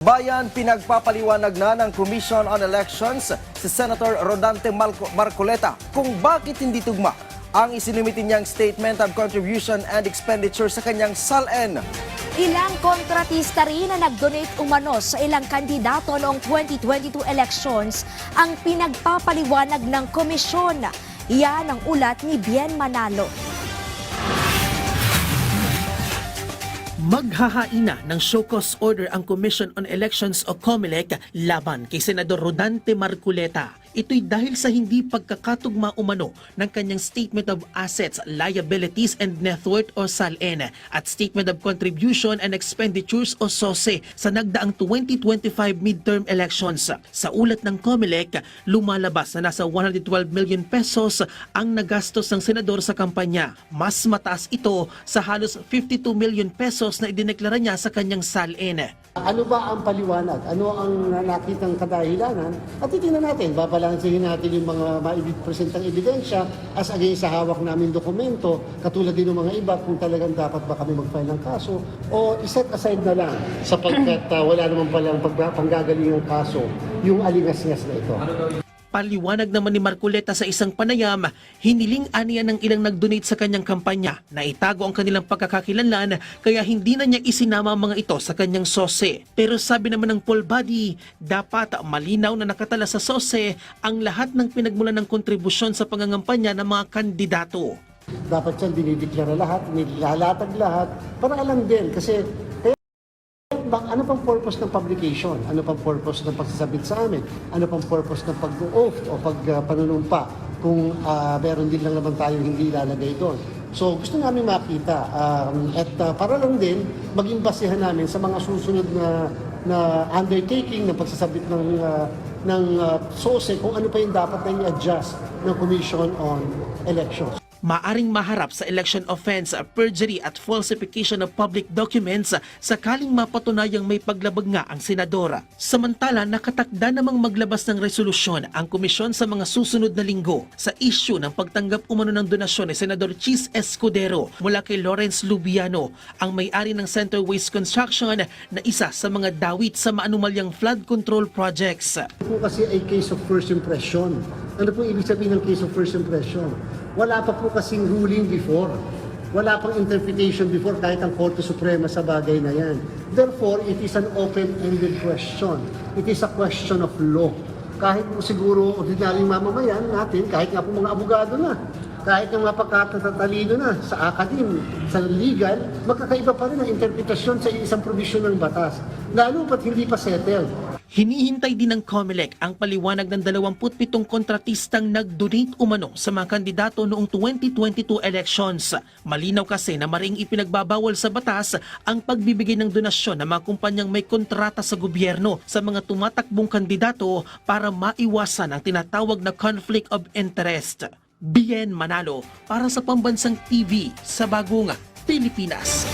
Bayan, pinagpapaliwanag na ng Commission on Elections si Senator Rodante Marcoleta kung bakit hindi tugma ang isinumiti niyang Statement of Contribution and Expenditure sa kanyang SALN. Ilang kontratista rin na nag-donate umano sa ilang kandidato noong 2022 elections ang pinagpapaliwanag ng komisyon. Yan ang ulat ni Bien Manalo. Maghahaina ng show cause order ang Commission on Elections o COMELEC laban kay Senador Rodante Marcoleta. Ito'y dahil sa hindi pagkakatugma umano ng kanyang Statement of Assets, Liabilities and Net Worth o SALN at Statement of Contribution and Expenditures o SOSE sa nagdaang 2025 midterm elections. Sa ulat ng COMELEC, lumalabas na nasa 112 million pesos ang nagastos ng senador sa kampanya. Mas mataas ito sa halos 52 million pesos na idineklara niya sa kanyang SALN. Ano ba ang paliwanag? Ano ang nakitang kadahilanan? At titingnan natin, babalansihin natin yung mga maipresentang ebidensya as against sa hawak namin dokumento, katulad din ng mga iba kung talagang dapat ba kami mag-file ng kaso o iset aside na lang sapagkat wala naman palang panggagaling ng kaso yung alingas-ngas na ito. Paliwanag naman ni Marcoleta sa isang panayam, hiniling aniya ng ilang nag-donate sa kanyang kampanya na itago ang kanilang pagkakakilanlan kaya hindi na niya isinama ang mga ito sa kanyang SOSE. Pero sabi naman ng poll body, dapat malinaw na nakatala sa SOSE ang lahat ng pinagmulan ng kontribusyon sa pangangampanya ng mga kandidato. Dapat yan dinideklara lahat, nilalatag lahat, para alam din kasi ano pang purpose ng publication? Ano pang purpose ng pagsasabit sa amin? Ano pang purpose ng pag-oath o pagpanunumpa kung meron din lang naman tayong hindi ilalagay doon? So gusto namin makita at para lang din maging basihan namin sa mga susunod na undertaking ng pagsasabit ng SOSE kung ano pa yung dapat na i-adjust ng Commission on Elections. Maaring maharap sa election offense, perjury at falsification of public documents sakaling mapatunayang may paglabag nga ang senadora. Samantala, nakatakda namang maglabas ng resolusyon ang komisyon sa mga susunod na linggo sa issue ng pagtanggap umano ng donasyon ni Senador Chis Escudero mula kay Lawrence Lubiano, ang may-ari ng Center Waste Construction na isa sa mga dawit sa maanumalyang flood control projects. Ito kasi ay case of first impression. Ano po ibig sabihin ng case of first impression? Wala pa po kasing ruling before. Wala pang interpretation before kahit ang Korte Suprema sa bagay na yan. Therefore, it is an open-ended question. It is a question of law. Kahit po siguro ordinaryong mamamayan natin, kahit nga po mga abogado na, kahit ng mga pagkatatalino na sa academe, sa legal, magkakaiba pa rin ang interpretasyon sa isang provision ng batas. Lalo pat hindi pa settled. Hinihintay din ng COMELEC ang paliwanag ng 27 kontratistang nag-donate umano sa mga kandidato noong 2022 elections. Malinaw kasi na maring ipinagbabawal sa batas ang pagbibigay ng donasyon ng mga kumpanyang may kontrata sa gobyerno sa mga tumatakbong kandidato para maiwasan ang tinatawag na conflict of interest. Bien Manalo para sa Pambansang TV sa Bagong Pilipinas.